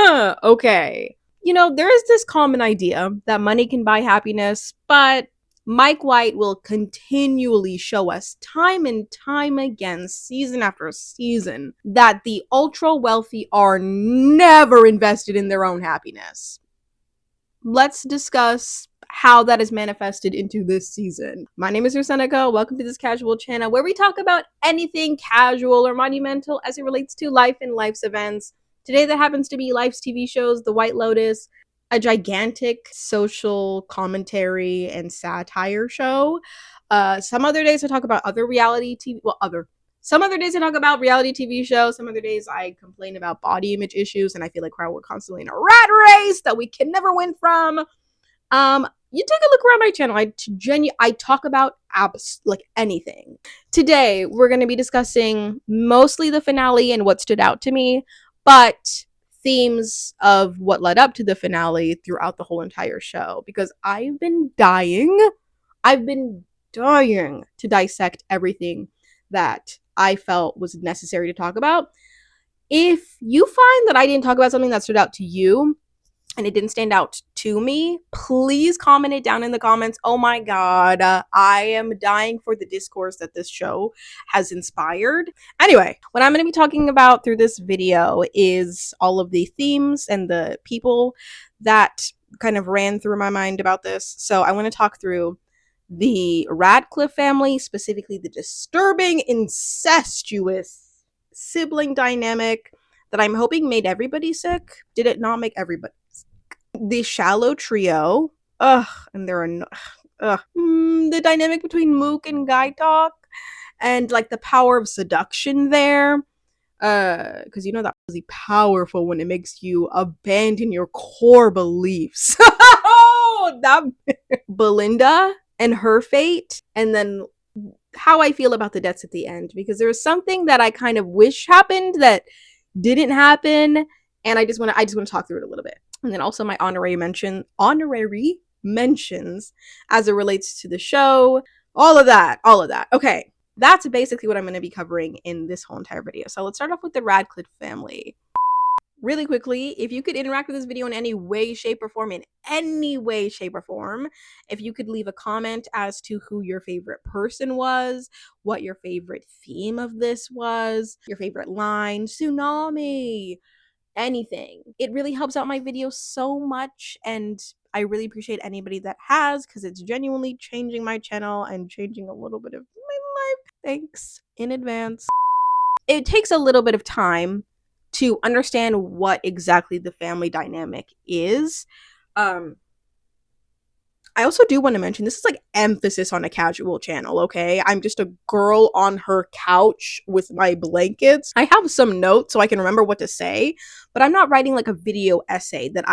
Okay. You know, there is this common idea that money can buy happiness, but Mike White will continually show us time and time again, season after season, that the ultra wealthy are never invested in their own happiness. Let's discuss how that is manifested into this season. My name is Seneca. Welcome to this casual channel where we talk about anything casual or monumental as it relates to life and life's events. Today, that happens to be life's TV shows, The White Lotus, a gigantic social commentary and satire show. Some other days I talk about other reality TV. Some other days I talk about reality TV shows. Some other days I complain about body image issues, and I feel like we're constantly in a rat race that we can never win from. You take a look around my channel. I talk about like anything. Today we're going to be discussing mostly the finale and what stood out to me, but themes of what led up to the finale throughout the whole entire show, because I've been dying to dissect everything that I felt was necessary to talk about. If you find that I didn't talk about something that stood out to you and it didn't stand out to me, please comment it down in the comments. Oh my god, I am dying for the discourse that this show has inspired. Anyway, what I'm going to be talking about through this video is all of the themes and the people that kind of ran through my mind about this. So I want to talk through the Radcliffe family, specifically the disturbing, incestuous sibling dynamic that I'm hoping made everybody sick. Did it not make everybody sick? The Shallow trio. And there are the dynamic between Mook and Guy Talk, and like the power of seduction there. Because you know that was powerful when it makes you abandon your core beliefs. Oh, that Belinda and her fate, and then how I feel about the deaths at the end, because there was something that I kind of wish happened that didn't happen, and I just want to talk through it a little bit. And then also my honorary mentions as it relates to the show, all of that. Okay, that's basically what I'm going to be covering in this whole entire video. So let's start off with the Radcliffe family. Really quickly, if you could interact with this video in any way, shape, or form, if you could leave a comment as to who your favorite person was, what your favorite theme of this was, your favorite line, tsunami, anything. It really helps out my video so much, and I really appreciate anybody that has, because it's genuinely changing my channel and changing a little bit of my life. Thanks in advance. It takes a little bit of time to understand what exactly the family dynamic is. I also do want to mention, this is like emphasis on a casual channel, okay? I'm just a girl on her couch with my blankets. I have some notes so I can remember what to say, but I'm not writing like a video essay that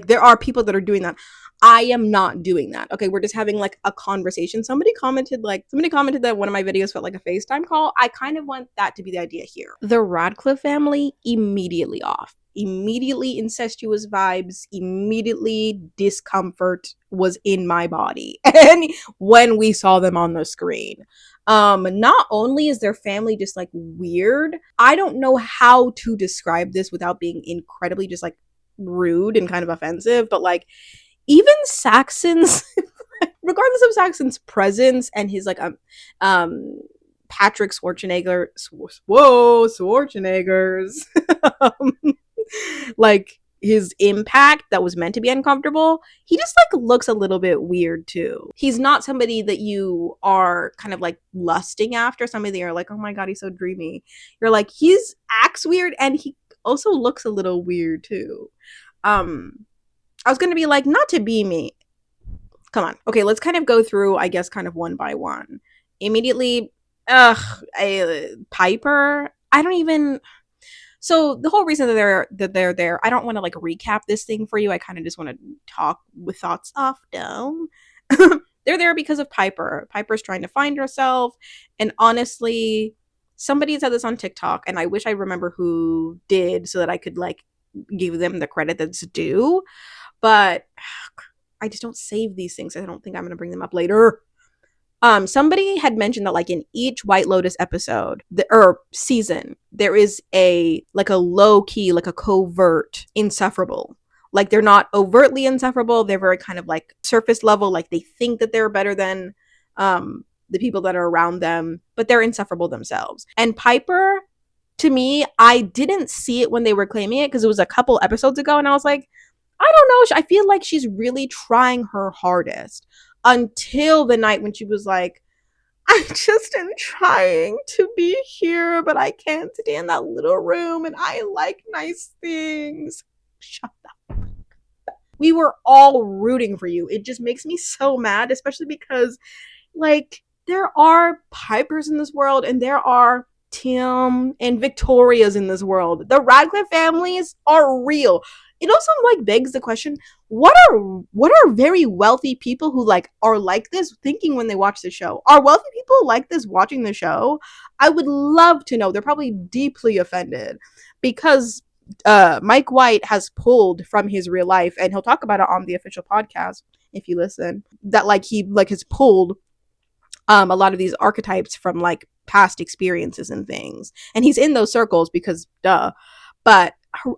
there are people that are doing that. I am not doing that. Okay, we're just having like a conversation. Somebody commented that one of my videos felt like a FaceTime call. I kind of want that to be the idea here. The Radcliffe family, immediately off. Immediately incestuous vibes, immediately discomfort was in my body. And when we saw them on the screen, not only is their family just like weird, I don't know how to describe this without being incredibly just like rude and kind of offensive, but like even Saxon's regardless of Saxon's presence and his like Patrick Schwarzenegger's like his impact that was meant to be uncomfortable, he just like looks a little bit weird too. He's not somebody that you are kind of like lusting after, somebody that you're like, oh my god, he's so dreamy. You're like, he's acts weird and he also looks a little weird too. I was gonna be like, not to be me. Come on. Okay, let's kind of go through, I guess, kind of one by one. Immediately, Piper. I don't even. So the whole reason that they're there, I don't want to like recap this thing for you. I kind of just want to talk with thoughts off down. They're there because of Piper. Piper's trying to find herself, and honestly, somebody said this on TikTok, and I wish I remember who did so that I could like give them the credit that's due. But I just don't save these things. I don't think I'm going to bring them up later. Somebody had mentioned that like in each White Lotus episode, or season, there is a like a low key, like a covert insufferable. Like they're not overtly insufferable, they're very kind of like surface level, like they think that they're better than the people that are around them, but they're insufferable themselves. And Piper, to me, I didn't see it when they were claiming it because it was a couple episodes ago, and I was like, I don't know. I feel like she's really trying her hardest until the night when she was like, I just am trying to be here, but I can't stay in that little room and I like nice things. Shut up. We were all rooting for you. It just makes me so mad, especially because, like, there are Pipers in this world and there are Tim and Victorias in this world. The Radcliffe families are real. It also like begs the question, what are very wealthy people who like are like this thinking when they watch the show? Are wealthy people like this watching the show? I would love to know. They're probably deeply offended because Mike White has pulled from his real life, and he'll talk about it on the official podcast if you listen, that like he like has pulled a lot of these archetypes from like past experiences and things. And he's in those circles because duh. But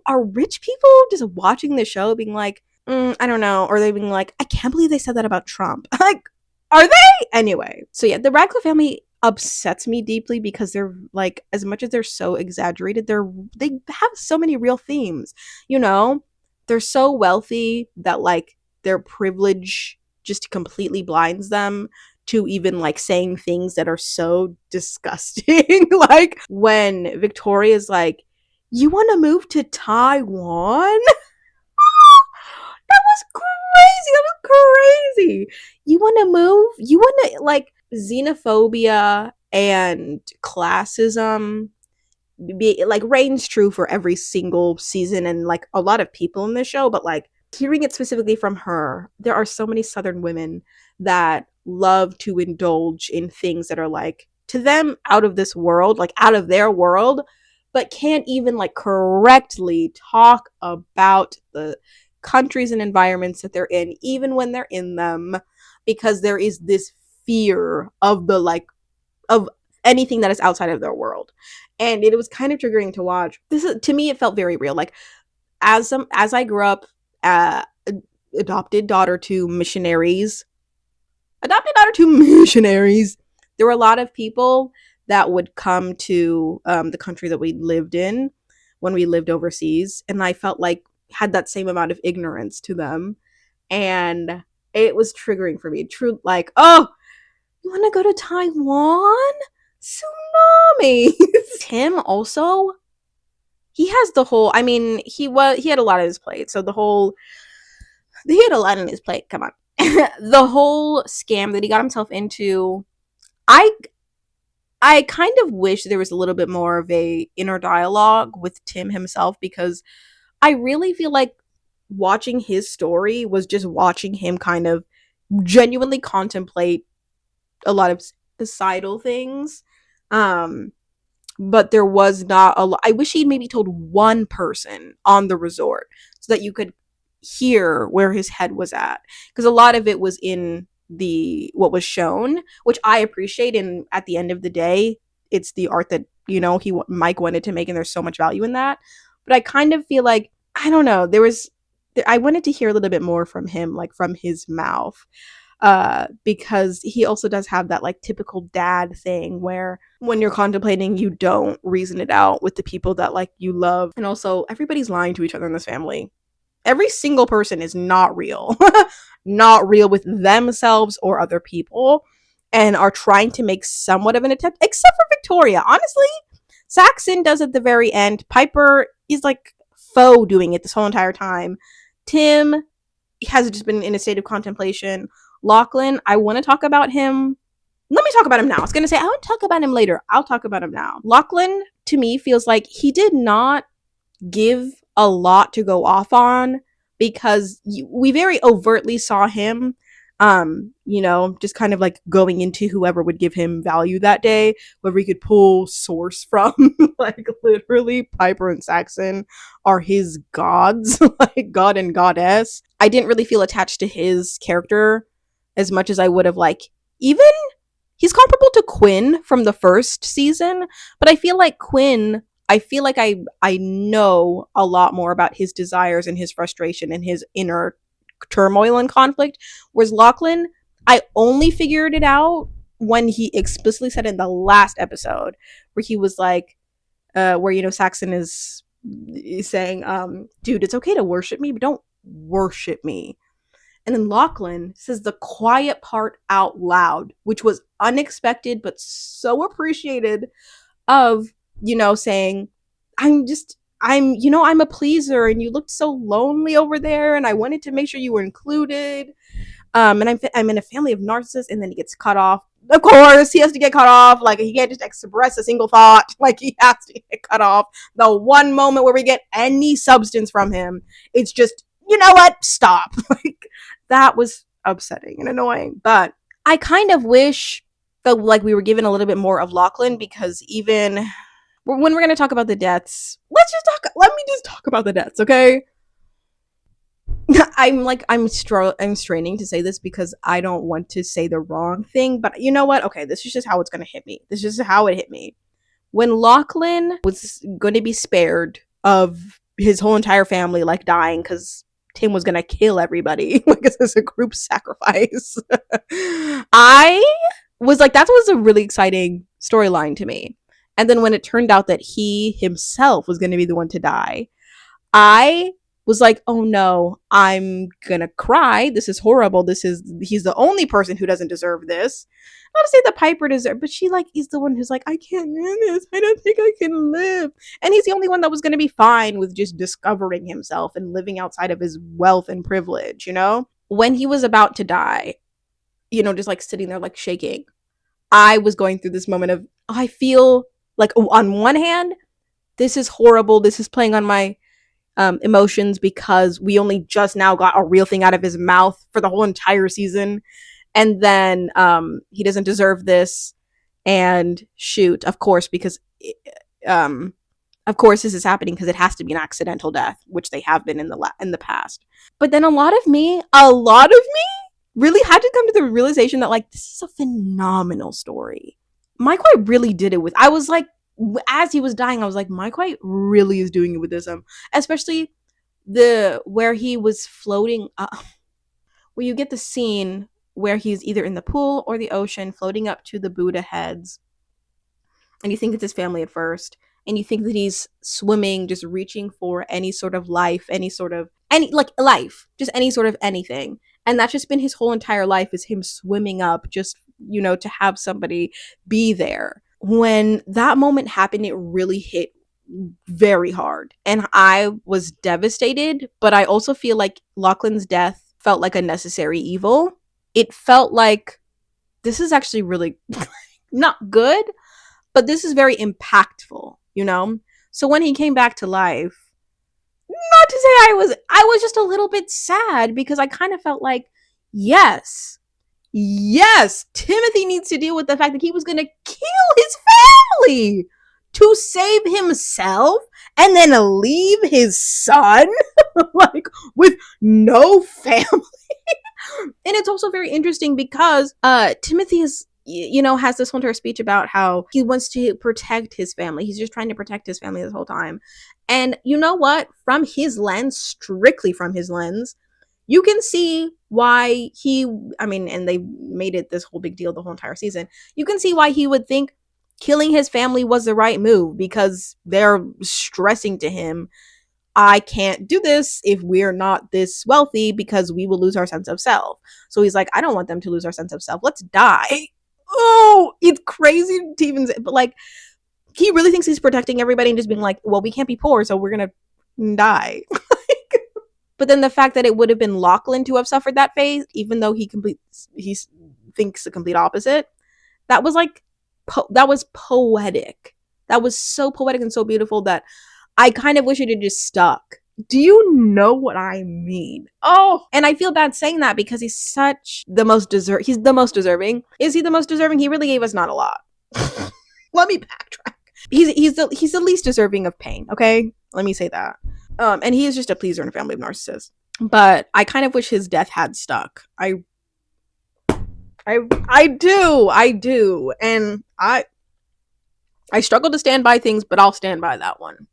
are rich people just watching the show being like, I don't know, or they being like, I can't believe they said that about Trump. Like, are they? Anyway, so yeah, the Radcliffe family upsets me deeply because they're like, as much as they're so exaggerated, they have so many real themes. You know, they're so wealthy that like their privilege just completely blinds them to even like saying things that are so disgusting. Like when Victoria's like, you want to move to Taiwan? That was crazy. That was crazy. You want to move? You want to like xenophobia and classism be like reigns true for every single season and like a lot of people in the show, but like hearing it specifically from her, there are so many Southern women that love to indulge in things that are like to them out of this world, like out of their world, but can't even like correctly talk about the countries and environments that they're in, even when they're in them, because there is this fear of the like of anything that is outside of their world. And it was kind of triggering to watch. This is, to me, it felt very real. Like as I grew up, uh, adopted daughter to missionaries, there were a lot of people that would come to the country that we lived in when we lived overseas, and I felt like had that same amount of ignorance to them, and it was triggering for me. True, like, oh, you want to go to Taiwan? Tsunami. Tim also, he has the whole. I mean, he had a lot on his plate. So he had a lot on his plate. Come on, the whole scam that he got himself into. I I kind of wish there was a little bit more of a inner dialogue with Tim himself, because I really feel like watching his story was just watching him kind of genuinely contemplate a lot of societal things. Um, but there was not a lot. I wish he'd maybe told one person on the resort so that you could hear where his head was at, because a lot of it was in the what was shown, which I appreciate, and at the end of the day it's the art that Mike wanted to make, and there's so much value in that. But I kind of feel like, I don't know, I wanted to hear a little bit more from him, like from his mouth, because he also does have that like typical dad thing where when you're contemplating, you don't reason it out with the people that like you love. And also everybody's lying to each other in this family. Every single person is not real. Not real with themselves or other people, and are trying to make somewhat of an attempt, except for Victoria. Honestly, Saxon does at the very end. Piper is like faux doing it this whole entire time. Tim has just been in a state of contemplation. Lachlan, I want to talk about him. Let me talk about him now. I was going to say, I want to talk about him later. I'll talk about him now. Lachlan, to me, feels like he did not give a lot to go off on, because we very overtly saw him just kind of like going into whoever would give him value that day, whoever he could pull source from. Like literally Piper and Saxon are his gods, like god and goddess. I didn't really feel attached to his character as much as I would have, like, even he's comparable to Quinn from the first season, but I feel like Quinn, I know a lot more about his desires and his frustration and his inner turmoil and conflict. Whereas Lachlan, I only figured it out when he explicitly said in the last episode where he was like, where Saxon is saying, dude, it's okay to worship me, but don't worship me. And then Lachlan says the quiet part out loud, which was unexpected but so appreciated, of, saying, I'm a pleaser and you looked so lonely over there and I wanted to make sure you were included. And I'm in a family of narcissists, and then he gets cut off. Of course, he has to get cut off. Like, he can't just express a single thought. Like, he has to get cut off. The one moment where we get any substance from him, it's just, you know what? Stop. Like, that was upsetting and annoying. But I kind of wish that, like, we were given a little bit more of Lachlan, because even when we're going to talk about the deaths, let me just talk about the deaths, okay? I'm straining to say this because I don't want to say the wrong thing, but you know what? Okay, this is just how it's gonna hit me. This is just how it hit me. When Lachlan was going to be spared of his whole entire family, like, dying because Tim was gonna kill everybody, like, as a group sacrifice, I was like, that was a really exciting storyline to me. And then when it turned out that he himself was going to be the one to die, I was like, oh no, I'm gonna cry. This is horrible. He's the only person who doesn't deserve this. Not to say that Piper deserves, but she, like, is the one who's like, I can't do this. I don't think I can live. And he's the only one that was gonna be fine with just discovering himself and living outside of his wealth and privilege, When he was about to die, just like sitting there, like, shaking, I was going through this moment of, I feel like, on one hand, this is horrible. This is playing on my emotions, because we only just now got a real thing out of his mouth for the whole entire season, and then he doesn't deserve this, and shoot, of course, because of course this is happening because it has to be an accidental death, which they have been in the past. But then a lot of me really had to come to the realization that, like, this is a phenomenal story. Mike White really did it with, I was like, as he was dying, I was like, Mike White really is doing it with this, especially where he was floating up, where you get the scene where he's either in the pool or the ocean, floating up to the Buddha heads, and you think it's his family at first, and you think that he's swimming, just reaching for any sort of life, life, just any sort of anything, and that's just been his whole entire life, is him swimming up, just, to have somebody be there. When that moment happened, it really hit very hard, and I was devastated. But I also feel like Lachlan's death felt like a necessary evil. It felt like, this is actually really not good, but this is very impactful, So when he came back to life, not to say I was just a little bit sad, because I kind of felt like, yes, Timothy needs to deal with the fact that he was going to kill his family to save himself, and then leave his son like, with no family. And it's also very interesting because Timothy is, has this whole entire speech about how he wants to protect his family. He's just trying to protect his family this whole time. And you know what? From his lens, strictly from his lens, you can see why and they made it this whole big deal the whole entire season. You can see why he would think killing his family was the right move, because they're stressing to him, I can't do this if we're not this wealthy, because we will lose our sense of self. So he's like, I don't want them to lose our sense of self. Let's die. Oh, it's crazy to even say, but, like, he really thinks he's protecting everybody and just being like, well, we can't be poor, so we're gonna die. But then the fact that it would have been Lachlan to have suffered that fate, even though he thinks the complete opposite, that was like, that was poetic. That was so poetic and so beautiful that I kind of wish it had just stuck. Do you know what I mean? Oh, and I feel bad saying that because he's the most deserving. Is he the most deserving? He really gave us not a lot. Let me backtrack. He's the least deserving of pain, okay? Let me say that. And he is just a pleaser in a family of narcissists. But I kind of wish his death had stuck. I do. And I struggle to stand by things, but I'll stand by that one.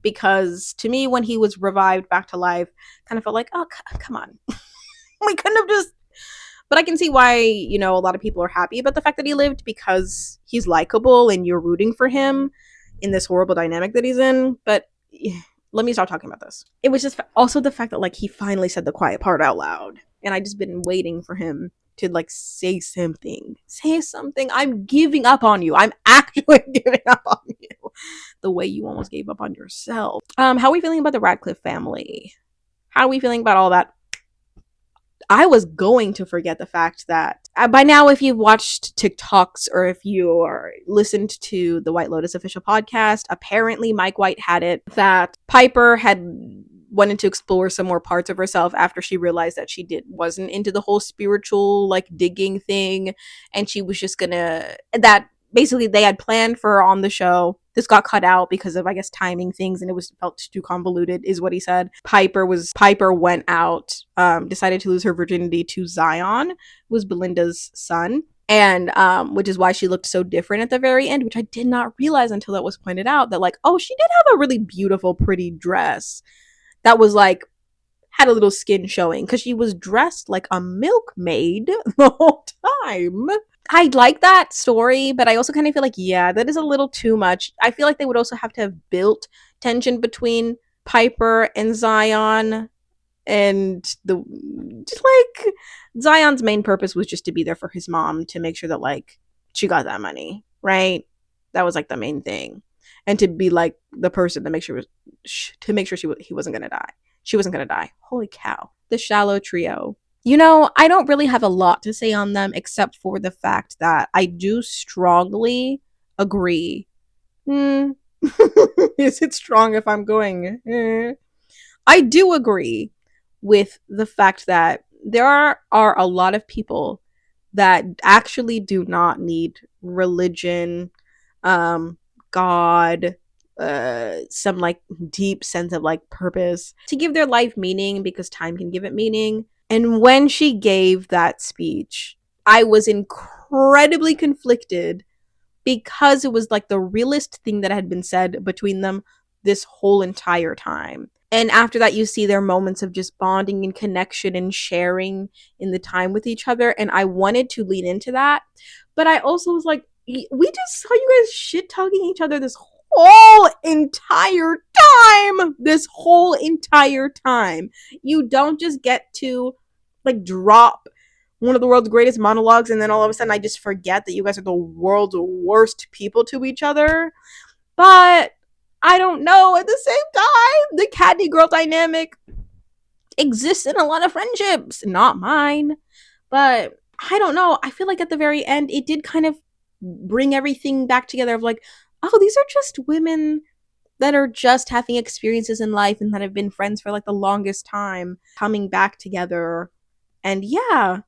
Because to me, when he was revived back to life, kind of felt like, oh, come on. We couldn't have just. But I can see why, a lot of people are happy about the fact that he lived, because he's likable and you're rooting for him in this horrible dynamic that he's in. But let me stop talking about this. It was just also the fact that, like, he finally said the quiet part out loud. And I just been waiting for him to, like, say something. Say something. I'm giving up on you. I'm actually giving up on you. The way you almost gave up on yourself. How are we feeling about the Radcliffe family? How are we feeling about all that? I was going to forget the fact that by now, if you've watched TikToks or if you are listened to the White Lotus official podcast, apparently Mike White had it that Piper had wanted to explore some more parts of herself after she realized that she wasn't into the whole spiritual, like, digging thing, and she was just gonna that basically they had planned for her on the show. This got cut out because of, I guess, timing things, and it was felt too convoluted, is what he said. Piper went out, decided to lose her virginity to Zion, who was Belinda's son, and which is why she looked so different at the very end, which I did not realize until it was pointed out that, like, oh, she did have a really beautiful, pretty dress that was, like, had a little skin showing, because she was dressed like a milkmaid the whole time. I like that story, but I also kind of feel like, yeah, that is a little too much. I feel like they would also have to have built tension between Piper and Zion, and just like Zion's main purpose was just to be there for his mom, to make sure that, like, she got that money, right? That was, like, the main thing, and to be, like, the person to make sure he wasn't gonna die. She wasn't gonna die. Holy cow! The Shallow trio. I don't really have a lot to say on them, except for the fact that I do strongly agree. Is it strong if I'm going? I do agree with the fact that there are a lot of people that actually do not need religion, God, some, like, deep sense of, like, purpose to give their life meaning, because time can give it meaning. And when she gave that speech, I was incredibly conflicted, because it was, like, the realest thing that had been said between them this whole entire time. And after that, you see their moments of just bonding and connection and sharing in the time with each other. And I wanted to lean into that. But I also was like, we just saw you guys shit talking each other this whole entire time. This whole entire time. You don't just get to, like, drop one of the world's greatest monologues, and then all of a sudden I just forget that you guys are the world's worst people to each other. But I don't know, at the same time, the caddy girl dynamic exists in a lot of friendships. Not mine. But I don't know. I feel like at the very end, it did kind of bring everything back together of, like, oh, these are just women that are just having experiences in life and that have been friends for, like, the longest time, coming back together. And yeah,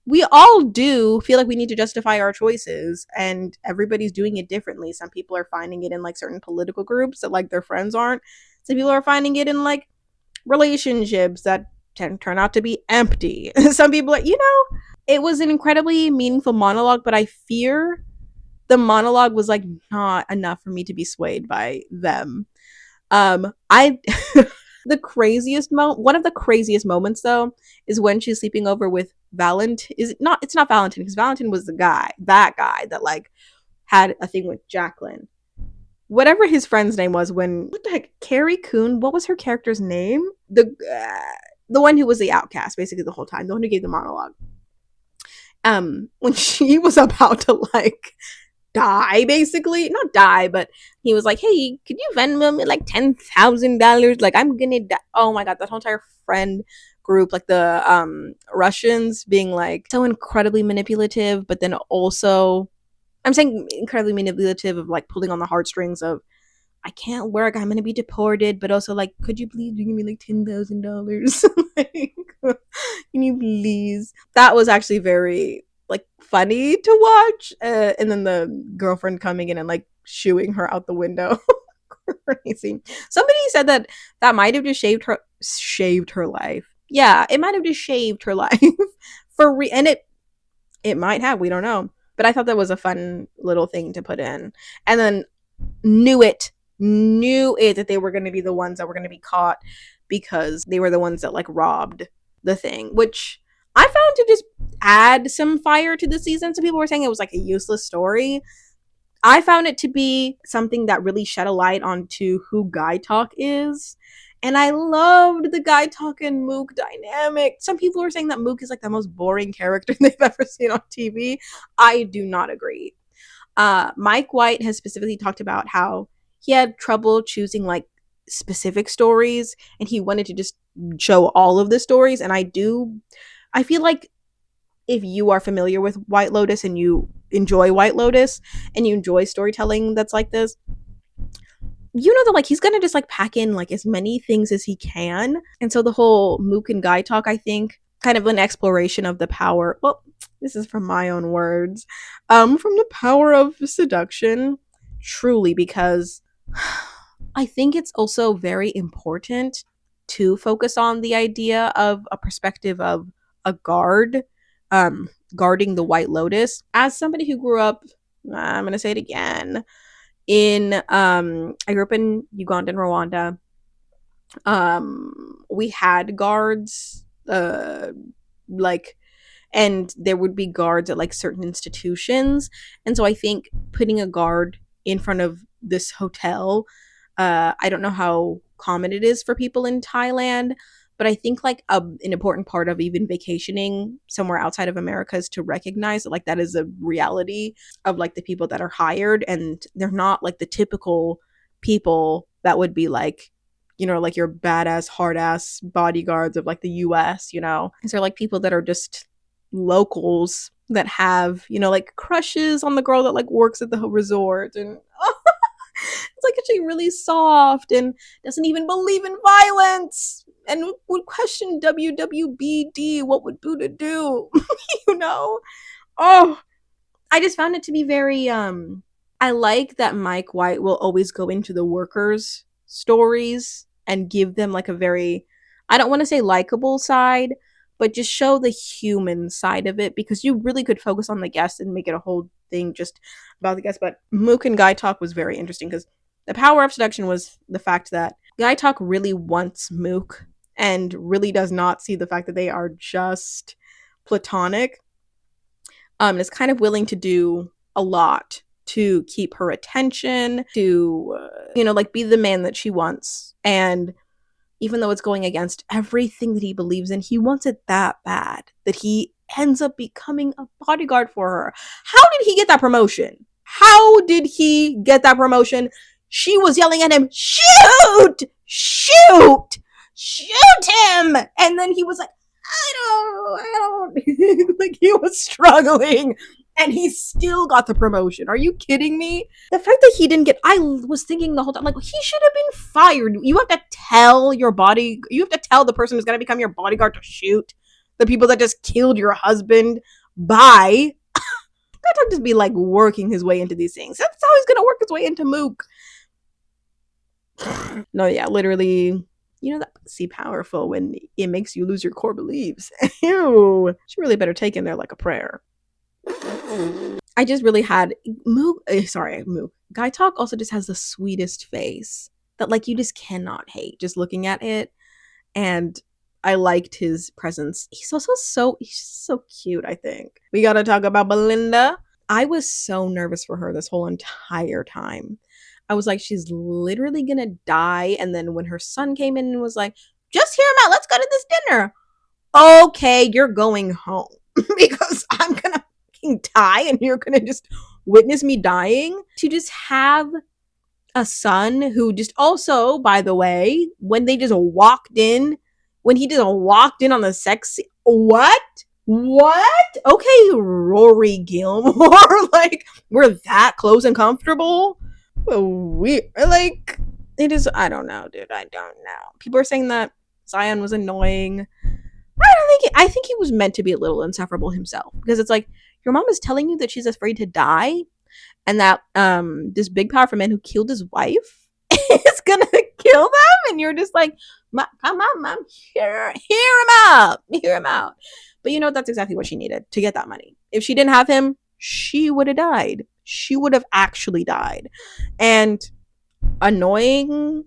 we all do feel like we need to justify our choices, and everybody's doing it differently. Some people are finding it in, like, certain political groups that, like, their friends aren't. Some people are finding it in, like, relationships that turn out to be empty. Some people are, it was an incredibly meaningful monologue, but I fear the monologue was, like, not enough for me to be swayed by them. I one of the craziest moments, though, is when she's sleeping over with Valentin. It's not Valentin, because Valentin was that guy that, like, had a thing with Jacqueline. Whatever his friend's name was, what the heck, Carrie Coon, what was her character's name? The one who was the outcast, basically, the whole time, the one who gave the monologue. When she was about to, like, die, basically, not die, but he was like, hey, could you Venmo me, like, $10,000? Like, I'm gonna die. Oh my god, that whole entire friend group, like, the Russians being, like, so incredibly manipulative, but then also, I'm saying incredibly manipulative of, like, pulling on the heartstrings of, I can't work, I'm gonna be deported, but also, like, could you please give me, like, $10,000? Like, can you please? That was actually very, like, funny to watch. And then the girlfriend coming in and, like, shooing her out the window. Crazy. Somebody said that might have just shaved her life. Yeah, it might have just shaved her life. And It might have, we don't know. But I thought that was a fun little thing to put in. And then knew it, knew it that they were going to be the ones that were going to be caught because they were the ones that like robbed the thing, which I found to just add some fire to the season. Some people were saying it was like a useless story. I found it to be something that really shed a light onto who Guy Talk is. And I loved the Guy Talk and Mook dynamic. Some people were saying that Mook is like the most boring character they've ever seen on TV. I do not agree. Mike White has specifically talked about how he had trouble choosing like specific stories and he wanted to just show all of the stories. And I feel like if you are familiar with White Lotus and you enjoy White Lotus and you enjoy storytelling that's like this, you know that like he's gonna just like pack in like as many things as he can. And so the whole Mook and Guy Talk, I think, kind of an exploration of the power. Well, this is from my own words, from the power of seduction, truly, because I think it's also very important to focus on the idea of a perspective of a guard, guarding the White Lotus. As somebody who grew up, I'm gonna say it again, I grew up in Uganda and Rwanda. We had guards, like, and there would be guards at like certain institutions. And so I think putting a guard in front of this hotel, I don't know how common it is for people in Thailand, but I think like an important part of even vacationing somewhere outside of America is to recognize that like that is a reality of like the people that are hired, and they're not like the typical people that would be like, you know, like your badass hard ass bodyguards of like the US, you know. These are like people that are just locals that have, you know, like crushes on the girl that like works at the resort, and it's like actually really soft and doesn't even believe in violence and would question WWBD. What would Buddha do? You know? Oh, I just found it to be very I like that Mike White will always go into the workers' stories and give them like a very, I don't want to say likable side, but just show the human side of it, because you really could focus on the guest and make it a whole thing just about the guest. But Mook and Guy Talk was very interesting because the power of seduction was the fact that Guy Talk really wants Mook and really does not see the fact that they are just platonic. And is kind of willing to do a lot to keep her attention, to, you know, like be the man that she wants. And even though it's going against everything that he believes in, he wants it that bad that he ends up becoming a bodyguard for her. How did he get that promotion? How did he get that promotion? She was yelling at him, shoot, shoot, shoot him. And then he was like, I don't, like he was struggling and he still got the promotion. Are you kidding me? The fact that he didn't get, I was thinking the whole time, like, he should have been fired. You have to tell you have to tell the person who's going to become your bodyguard to shoot the people that just killed your husband. Bye. That would just be like working his way into these things. That's how he's going to work his way into Mook. No, yeah, literally. You know that pussy powerful when it makes you lose your core beliefs. Ew. She really better take in there like a prayer. I just really had Mook. Guy Talk also just has the sweetest face that like you just cannot hate just looking at it. And I liked his presence. He's also he's so cute, I think. We gotta talk about Belinda. I was so nervous for her this whole entire time. I was like, she's literally gonna die. And then when her son came in and was like, just hear him out, let's go to this dinner. Okay, you're going home because I'm gonna die and you're gonna just witness me dying. To just have a son who just also, by the way, when he just walked in on the sex scene, what? Okay, Rory Gilmore, like we're that close and comfortable. We like it is. I don't know, dude. I don't know. People are saying that Zion was annoying. I think he was meant to be a little insufferable himself, because it's like your mom is telling you that she's afraid to die, and that this big powerful man who killed his wife is gonna kill them, and you're just like, come on, mom, hear him out. But you know, that's exactly what she needed to get that money. If she didn't have him, she would have died. She would have actually died. And annoying,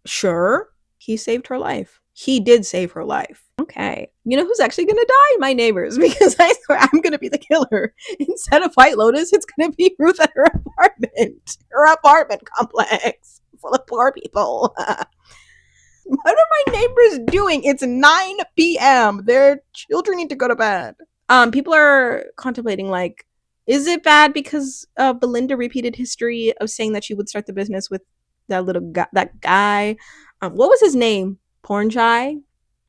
sure, he saved her life. He did save her life. Okay. You know who's actually gonna die? My neighbors, because I swear I'm gonna be the killer. Instead of White Lotus, it's gonna be Ruth at her apartment complex full of poor people. What are my neighbors doing? It's 9 p.m. Their children need to go to bed. People are contemplating, like, is it bad because Belinda repeated history of saying that she would start the business with that guy? What was his name? Porn Shy?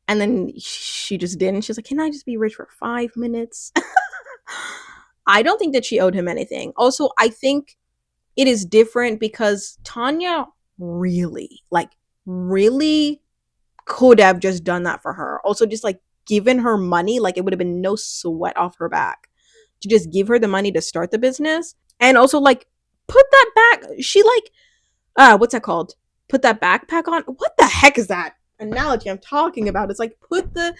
And then she just didn't. She's like, can I just be rich for 5 minutes? I don't think that she owed him anything. Also, I think it is different because Tanya really, like, really could have just done that for her. Also, just like given her money, like it would have been no sweat off her back to just give her the money to start the business. And also, like, put that back. She, like, what's that called? Put that backpack on. What the heck is that analogy I'm talking about? It's like put the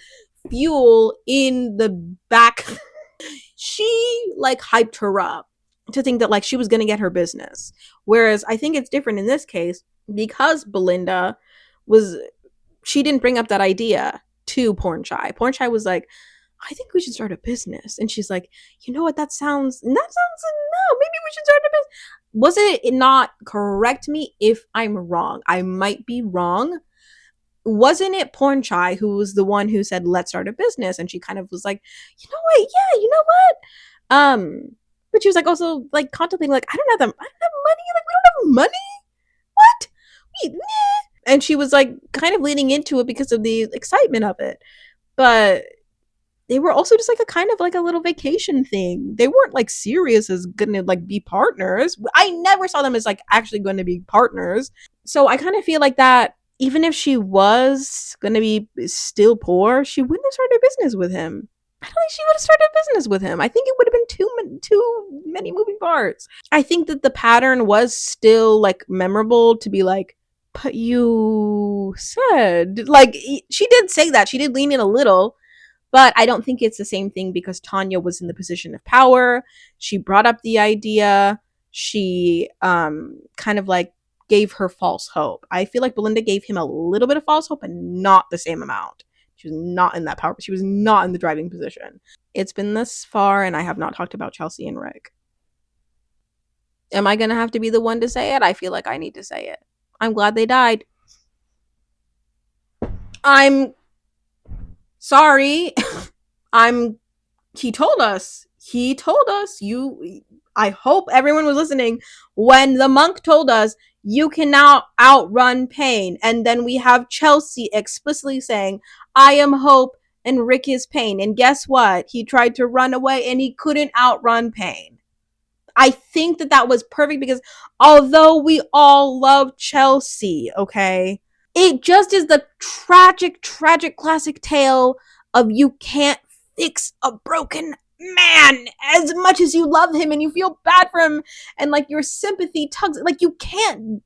fuel in the back. She, like, hyped her up to think that, like, she was gonna get her business. Whereas I think it's different in this case because Belinda was, she didn't bring up that idea to Porn Shy. Porn Shy was like, I think we should start a business. And she's like, you know what, that sounds no, maybe we should start a business. Was it not, correct me if I'm wrong, I might be wrong, wasn't it Porn Shy who was the one who said let's start a business? And she kind of was like, you know what, yeah, you know what, but she was like also like contemplating, like, I don't have money, like we don't have money, what, and she was like kind of leaning into it because of the excitement of it. But they were also just like a kind of like a little vacation thing. They weren't like serious as gonna like be partners. I never saw them as like actually going to be partners. So I kind of feel like that even if she was gonna be still poor, she wouldn't have started a business with him. I don't think she would have started a business with him. I think it would have been too many moving parts. I think that the pattern was still like memorable to be like, but you said, like, she did say that. She did lean in a little, but I don't think it's the same thing because Tanya was in the position of power. She brought up the idea. She kind of like gave her false hope. I feel like Belinda gave him a little bit of false hope, but not the same amount. She was not in that power. She was not in the driving position. It's been this far, and I have not talked about Chelsea and Rick. Am I going to have to be the one to say it? I feel like I need to say it. I'm glad they died. I'm sorry. He told us. I hope everyone was listening when the monk told us you can now outrun pain. And then we have Chelsea explicitly saying, I am hope and Rick is pain. And guess what? He tried to run away and he couldn't outrun pain. I think that was perfect because although we all love Chelsea, okay, it just is the tragic classic tale of you can't fix a broken man as much as you love him and you feel bad for him and like your sympathy tugs, like you can't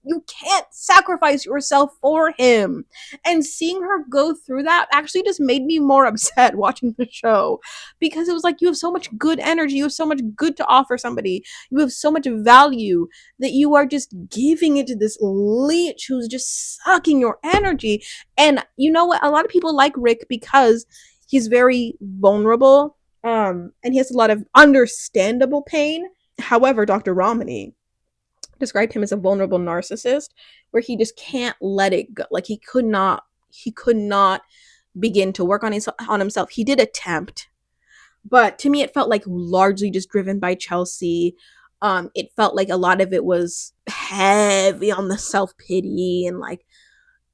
sacrifice yourself for him. And seeing her go through that actually just made me more upset watching the show because it was like you have so much good energy, you have so much good to offer somebody, you have so much value that you are just giving it to this leech who's just sucking your energy. And you know what, a lot of people like Rick because he's very vulnerable, and he has a lot of understandable pain. However, Dr. Romney described him as a vulnerable narcissist where he just can't let it go. Like he could not begin to work on himself. He did attempt, but to me it felt like largely just driven by Chelsea. It felt like a lot of it was heavy on the self-pity and like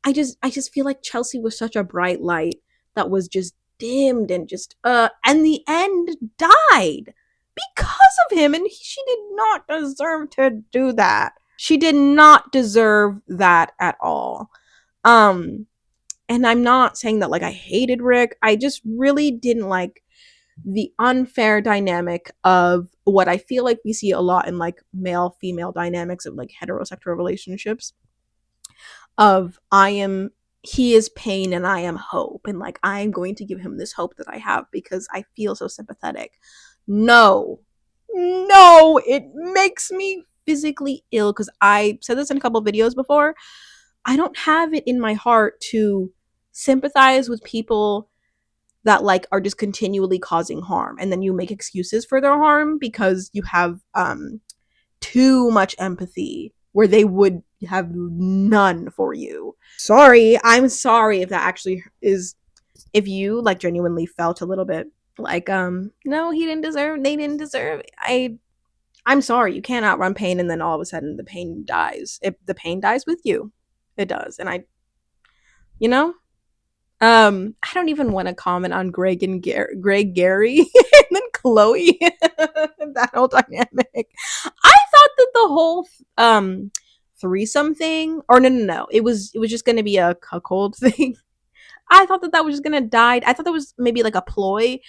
I just feel like Chelsea was such a bright light that was just dimmed and just and the end died because of him, and she did not deserve to do that. She did not deserve that at all. And I'm not saying that like I hated Rick. I just really didn't like the unfair dynamic of what I feel like we see a lot in like male female dynamics of like heterosexual relationships of he is pain and I am hope, and like I'm going to give him this hope that I have because I feel so sympathetic. No, no, it makes me physically ill because I said this in a couple videos before. I don't have it in my heart to sympathize with people that like are just continually causing harm, and then you make excuses for their harm because you have too much empathy where they would have none for you. Sorry, I'm sorry if that actually is, if you like genuinely felt a little bit like no, he didn't deserve, they didn't deserve. I'm sorry, you can't outrun pain and then all of a sudden the pain dies. If the pain dies with you, it does. And I, you know, I don't even want to comment on Greg, Gary, and then Chloe. That whole dynamic. I thought that the whole threesome thing, or no, it was just gonna be a cuckold thing. I thought that was just gonna die. I thought that was maybe like a ploy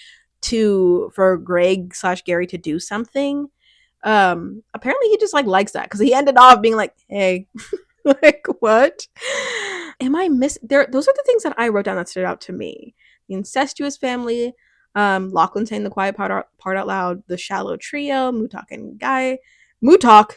for Greg slash Gary to do something. Apparently he just like likes that because he ended off being like, hey. Like, what am I missing there? Those are the things that I wrote down that stood out to me: the incestuous family, Lachlan saying the quiet part out loud, the shallow trio, Mutok and Mutok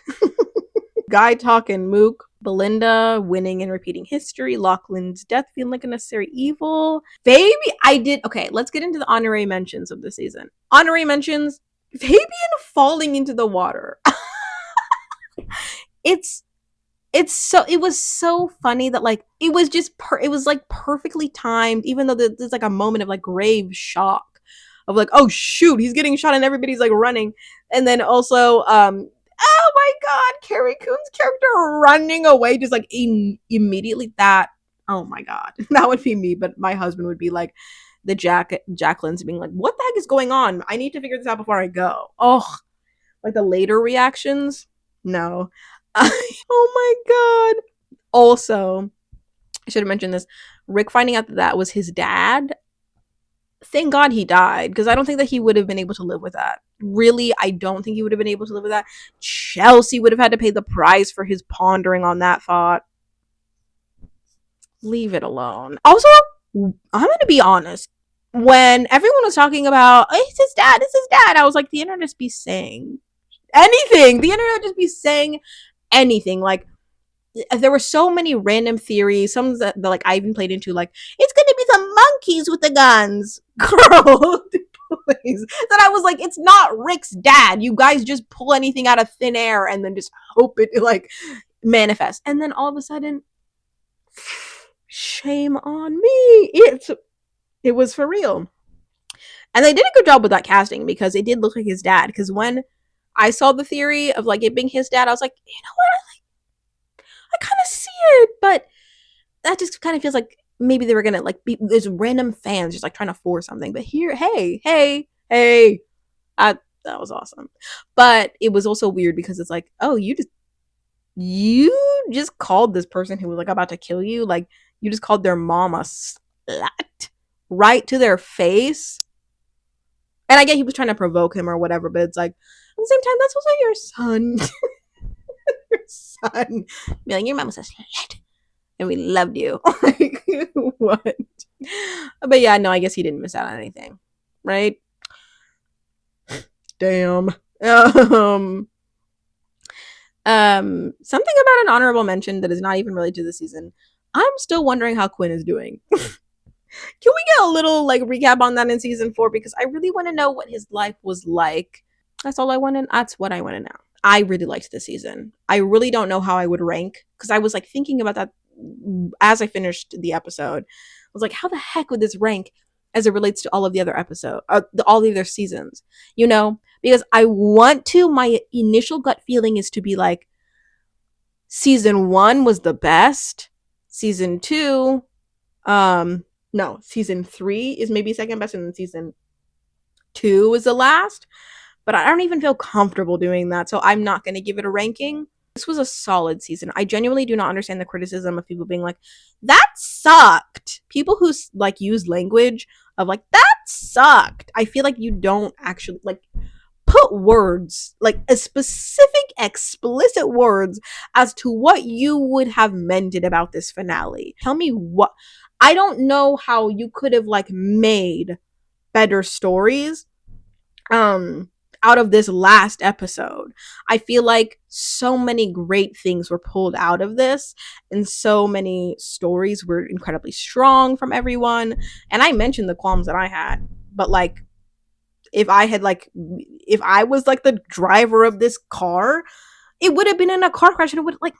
Guy Talk and Mook, Belinda winning and repeating history, Lachlan's death feeling like a necessary evil. Fabian, okay, let's get into the honorary mentions of the season. Honorary mentions: Fabian falling into the water. It was so funny that like it was just it was like perfectly timed, even though there's like a moment of like grave shock of like, oh shoot, he's getting shot and everybody's like running. And then also oh my god, Carrie Coon's character running away just like immediately. That, oh my god, that would be me, but my husband would be like the Jacqueline's being like, what the heck is going on? I need to figure this out before I go. Oh, like the later reactions, no. Oh my god. Also, I should have mentioned this. Rick finding out that was his dad. Thank God he died, because I don't think that he would have been able to live with that. Really, I don't think he would have been able to live with that. Chelsea would have had to pay the price for his pondering on that thought. Leave it alone. Also, I'm going to be honest. When everyone was talking about, oh, it's his dad, I was like, the internet just be saying anything. The internet would just be saying anything. Like, there were so many random theories, some that like I even played into, like it's gonna be some monkeys with the guns. Girl, please. That I was like, it's not Rick's dad. You guys just pull anything out of thin air and then just hope it like manifests. And then all of a sudden, shame on me. It was for real. And they did a good job with that casting, because it did look like his dad. Because when I saw the theory of like it being his dad, I was like, you know what? I kind of see it, but that just kind of feels like maybe they were gonna like be there's random fans just like trying to force something. But here, hey, that was awesome. But it was also weird because it's like, oh, you just called this person who was like about to kill you, like you just called their mom a slut right to their face. And I get he was trying to provoke him or whatever, but it's like at the same time, that's also your son. Son, be like, your mom was a slut and we loved you. Like, what? But yeah, no, I guess he didn't miss out on anything, right? Damn. Something about an honorable mention that is not even related to the season. I'm still wondering how Quinn is doing. Can we get a little like recap on that in season 4? Because I really want to know what his life was like. That's all I want to. That's what I want to know. I really liked this season. I really don't know how I would rank, because I was like thinking about that as I finished the episode. I was like, how the heck would this rank as it relates to all of the other episodes, all the other seasons? You know, because I want to. My initial gut feeling is to be like, season 1 was the best. Season 2, no, season 3 is maybe second best, and then season 2 is the last. But I don't even feel comfortable doing that, so I'm not going to give it a ranking. This was a solid season. I genuinely do not understand the criticism of people being like, that sucked. People who like use language of like, that sucked. I feel like you don't actually like put words, like a specific explicit words as to what you would have meant it about this finale. Tell me what. I don't know how you could have like made better stories out of this last episode. I feel like so many great things were pulled out of this, and so many stories were incredibly strong from everyone. And I mentioned the qualms that I had, but like, if I was like the driver of this car, it would have been in a car crash, and it would like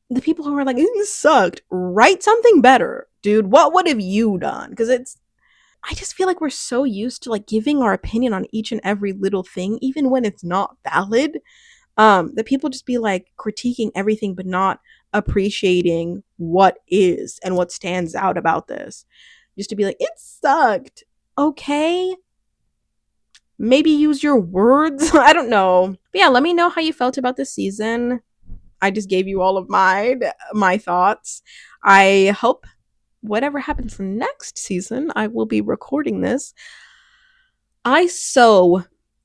the people who are like, this sucked, write something better, dude. What would have you done? Because I just feel like we're so used to like giving our opinion on each and every little thing, even when it's not valid. That people just be like critiquing everything but not appreciating what is and what stands out about this. Just to be like, it sucked. Okay. Maybe use your words. I don't know. But yeah, let me know how you felt about this season. I just gave you all of my thoughts. I hope whatever happens next season, I will be recording this. I so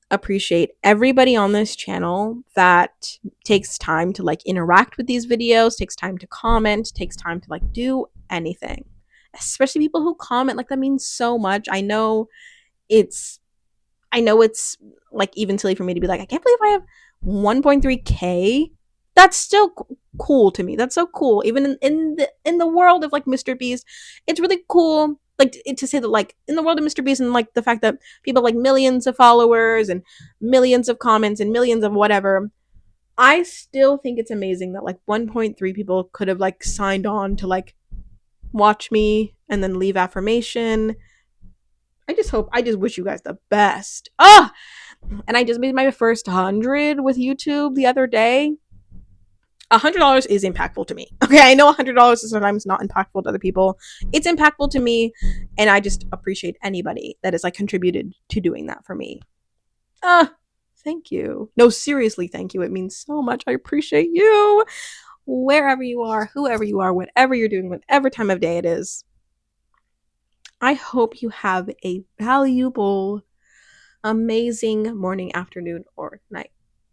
appreciate everybody on this channel that takes time to like interact with these videos, takes time to comment, takes time to like do anything. Especially people who comment, like that means so much. It's I know it's like even silly for me to be like, I can't believe I have 1.3K. That's still cool to me. That's so cool. Even in the world of like Mr. Beast, it's really cool. Like to say that like in the world of Mr. Beast and like the fact that people have like millions of followers and millions of comments and millions of whatever, I still think it's amazing that like 1.3 people could have like signed on to like watch me and then leave affirmation. I just wish you guys the best. Ah, and I just made my first 100 with YouTube the other day. $100 is impactful to me. Okay, I know $100 is sometimes not impactful to other people. It's impactful to me, and I just appreciate anybody that has like contributed to doing that for me. Thank you. No, seriously, thank you. It means so much. I appreciate you. Wherever you are, whoever you are, whatever you're doing, whatever time of day it is. I hope you have a valuable, amazing morning, afternoon, or night.